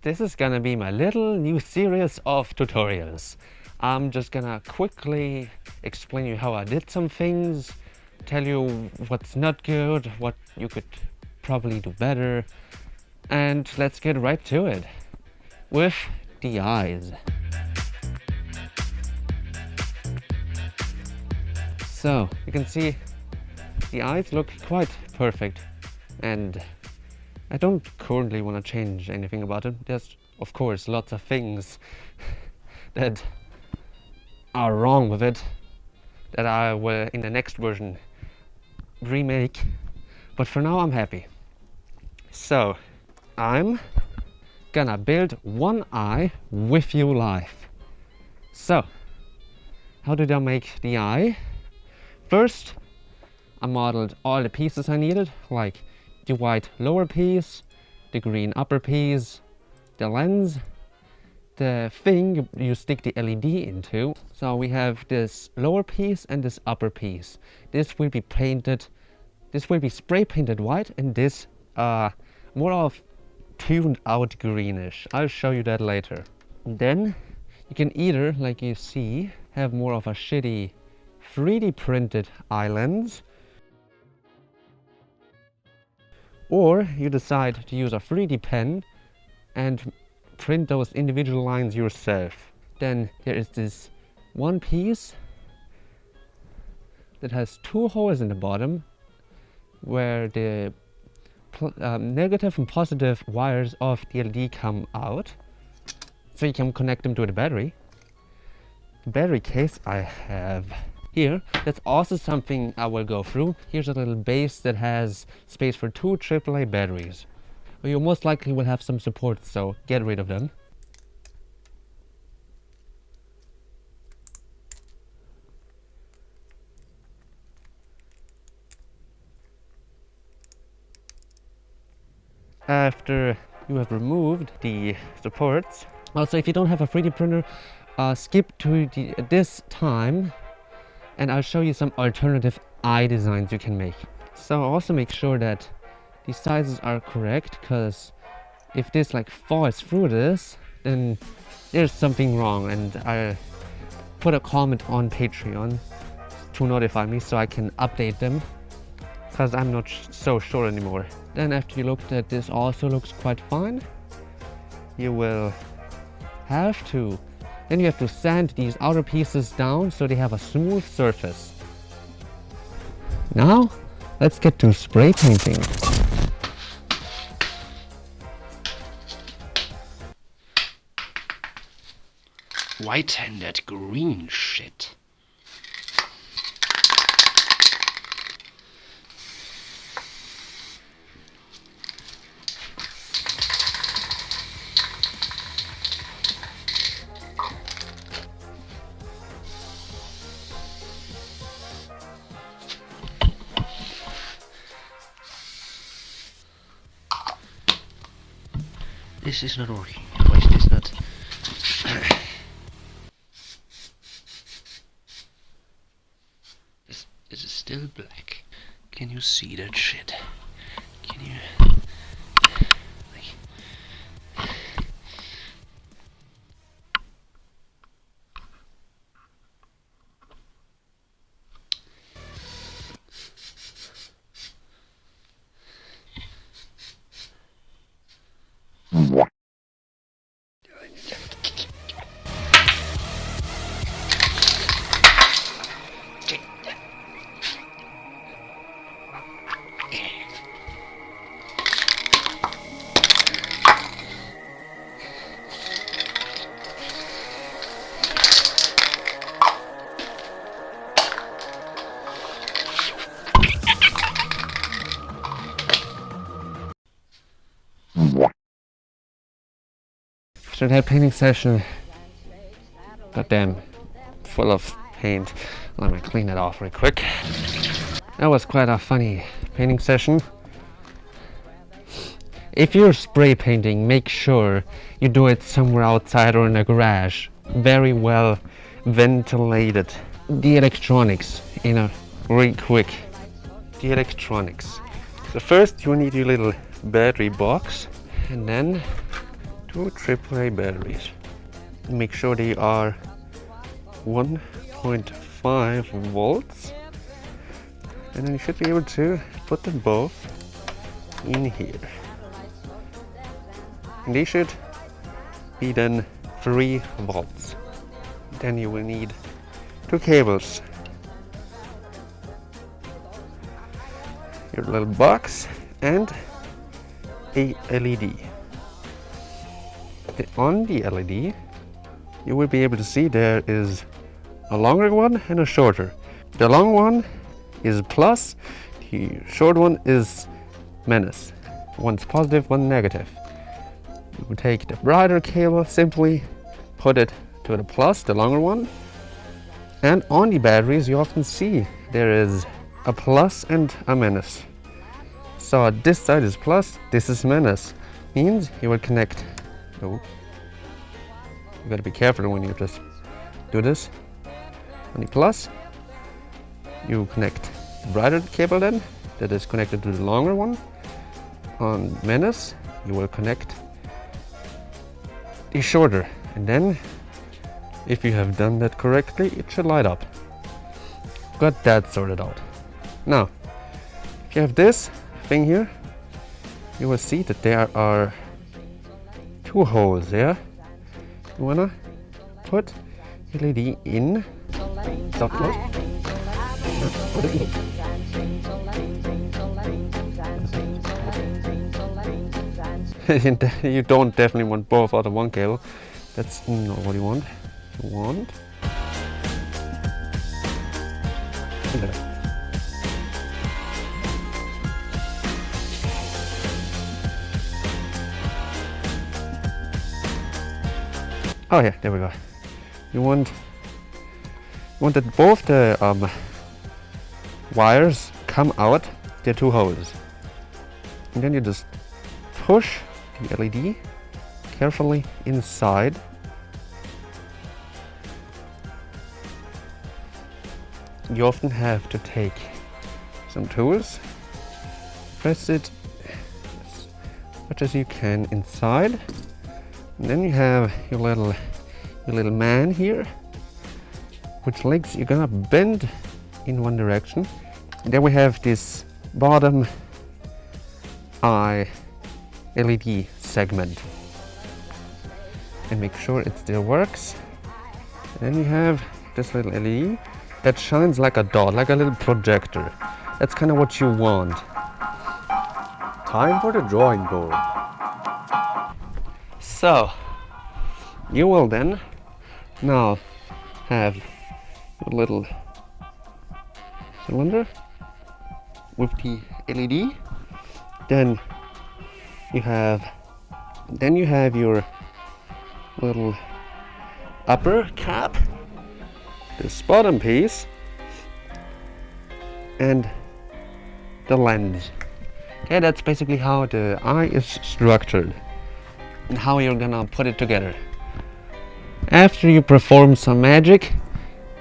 This is gonna be my little new series of tutorials. I'm just gonna quickly explain you how I did some things, tell you what's not good, what you could probably do better, and let's get right to it with the eyes. So you can see the eyes look quite perfect, and I don't currently want to change anything about it. There's of course lots of things that are wrong with it that I will in the next version remake, but for now I'm happy. So I'm gonna build one eye with you live. So how did I make the eye? First I modeled all the pieces I needed, like the white lower piece, the green upper piece, the lens, the thing you stick the LED into. So we have this lower piece and this upper piece. This will be painted, this will be spray painted white, and this more of tuned out greenish. I'll show you that later. And then you can either, like you see, have more of a shitty 3D printed eye lens, or you decide to use a 3D pen and print those individual lines yourself. Then there is this one piece that has two holes in the bottom where the negative and positive wires of the LED come out, so you can connect them to the battery. The battery case I have here, that's also something I will go through. Here's a little base that has space for two AAA batteries. You most likely will have some support, so get rid of them. After you have removed the supports, also if you don't have a 3D printer, skip to this time and I'll show you some alternative eye designs you can make. So also make sure that the sizes are correct, because if this like falls through this, then there's something wrong, and I'll put a comment on Patreon to notify me so I can update them, because I'm not so sure anymore. Then after you looked at this also looks quite fine, you will have to sand these outer pieces down so they have a smooth surface. Now let's get to spray painting. Whiten that green shit. This is not working. Why is this not? This is still black. Can you see that shit? Can you? After that painting session, goddamn, full of paint. Let me clean it off real quick. That was quite a funny painting session. If you're spray painting, make sure you do it somewhere outside or in a garage. Very well ventilated. The electronics, real quick. The electronics. So first you need your little battery box, and then two AAA batteries. Make sure they are 1.5 volts, and then you should be able to put them both in here. And they should be then 3 volts. Then you will need 2 cables, your little box, and a LED. On the LED, you will be able to see there is a longer one and a shorter. The long one is plus, the short one is minus. One's positive, one negative. You will take the brighter cable, simply put it to the plus, the longer one. And on the batteries you often see there is a plus and a minus. So this side is plus, this is minus. Means you will connect. Oh, you gotta be careful when you just do this. On the plus, you connect the brighter cable then, that is connected to the longer one. On minus, you will connect the shorter, and then if you have done that correctly, it should light up. Got that sorted out. Now, if you have this thing here, you will see that there are 2 holes there. You wanna put LED in, soft close. You don't definitely want both out of one cable. That's not what you want. You want oh yeah, there we go. You want that both the wires come out the 2 holes, and then you just push the LED carefully inside. You often have to take some tools, press it as much as you can inside, and then you have your little man here, which legs you're gonna bend in one direction. And then we have this bottom eye LED segment, and make sure it still works. And then you have this little LED that shines like a dot, like a little projector. That's kind of what you want. Time for the drawing board. So, you will then now have your little cylinder with the LED. Then you have your little upper cap, this bottom piece, and the lens. Okay, that's basically how the eye is structured and how you're gonna put it together. After you perform some magic,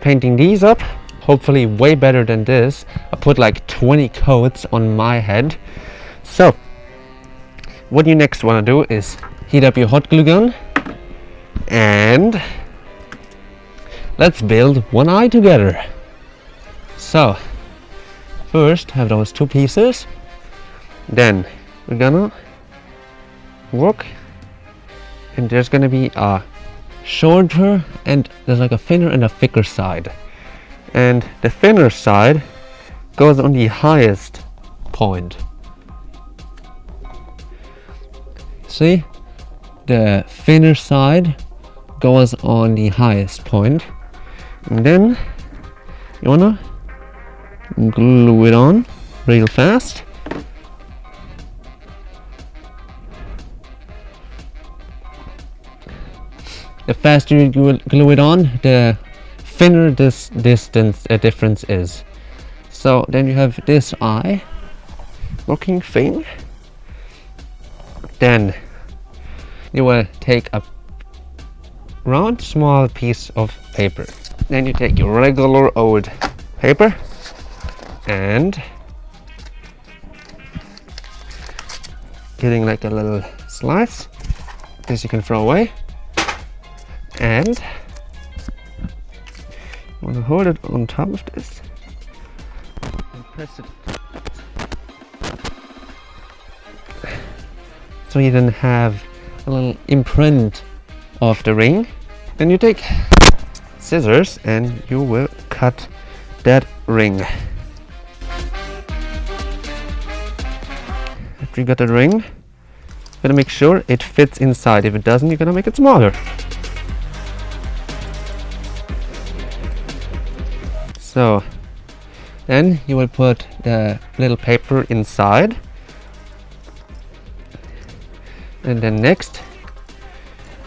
painting these up, hopefully way better than this. I put like 20 coats on my head. So, what you next wanna do is heat up your hot glue gun and let's build one eye together. So, first have those 2 pieces. Then we're gonna work, and there's gonna be a shorter and there's like a thinner and a thicker side. And the thinner side goes on the highest point. See? The thinner side goes on the highest point. And then you wanna glue it on real fast. The faster you glue it on, the thinner this difference is. So then you have this eye looking thing. Then you will take a round small piece of paper. Then you take your regular old paper and getting like a little slice, This you can throw away. And you want to hold it on top of this and press it. So you then have a little imprint of the ring. Then you take scissors and you will cut that ring. After you got the ring, you gotta make sure it fits inside. If it doesn't, you're gonna make it smaller. So then you will put the little paper inside. And then next,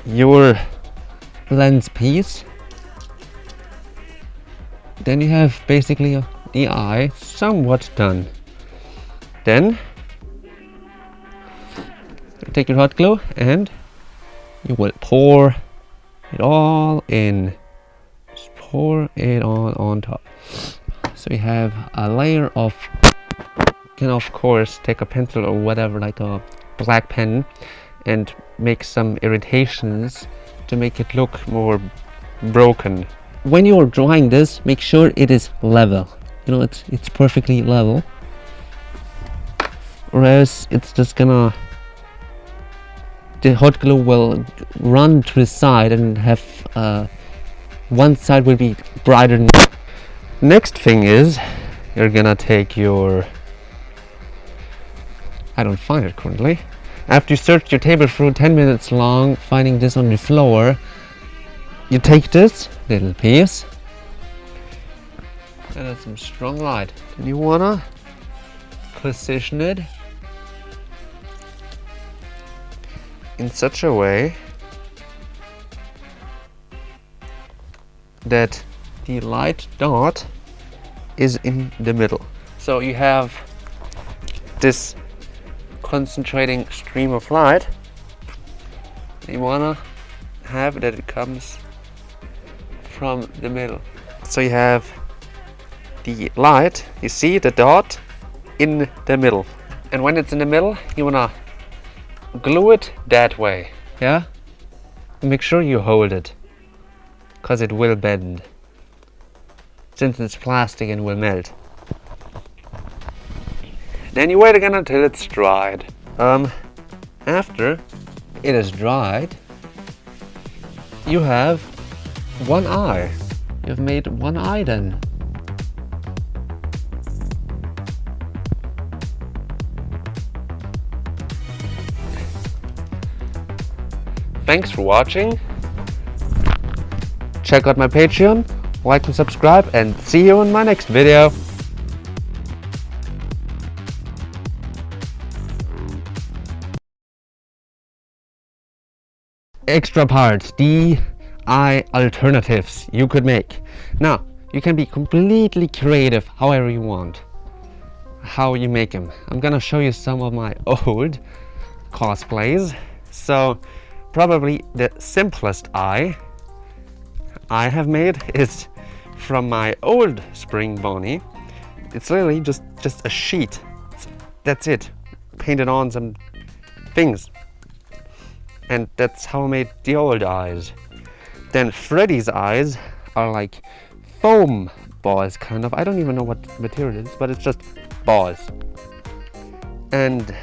your lens piece. Then you have basically the eye somewhat done. Then you take your hot glue and you will pour it all in. Just pour it all on top. So you have a layer of, you can of course take a pencil or whatever, like a black pen, and make some irritations to make it look more broken. When you're drawing this, make sure it is level. You know, it's perfectly level, or else it's just gonna, the hot glue will run to the side and have one side will be brighter than. Next thing is, you're gonna take your, I don't find it currently. After you search your table through 10 minutes long, finding this on the floor, you take this little piece and add some strong light. And you wanna position it in such a way that the light dot is in the middle. So you have this concentrating stream of light. You wanna have that it comes from the middle. So you have the light, you see the dot in the middle. And when it's in the middle, you wanna glue it that way. Yeah? And make sure you hold it, because it will bend. Since it's plastic and will melt. Then you wait again until it's dried. After it is dried, you have one eye. You've made one eye then. Thanks for watching. Check out my Patreon, like and subscribe, and see you in my next video. Extra parts, DIY alternatives you could make. Now, you can be completely creative however you want. How you make them. I'm gonna show you some of my old cosplays. So, probably the simplest eye I have made is from my old spring bunny. It's literally just a sheet. That's it. Painted on some things. And that's how I made the old eyes. Then Freddy's eyes are like foam balls, kind of. I don't even know what material it is, but it's just balls. And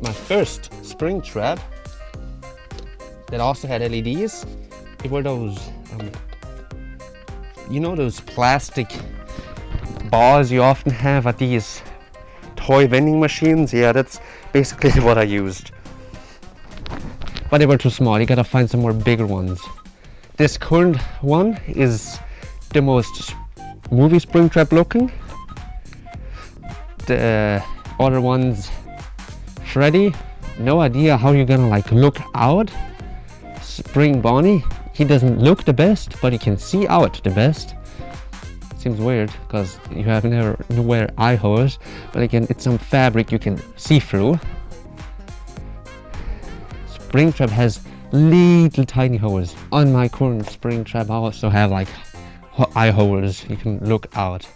my first spring trap that also had LEDs, it were those, you know, those plastic balls you often have at these toy vending machines? Yeah, that's basically what I used. But they were too small, you gotta find some more bigger ones. This current one is the most movie Springtrap looking. The other one's Freddy. No idea how you're gonna like look out. Spring Bonnie, he doesn't look the best, but he can see out the best. Seems weird because you have never wear eye holes, but again, it's some fabric you can see through. Springtrap has little tiny holes. On my current Springtrap I also have like eye holes you can look out.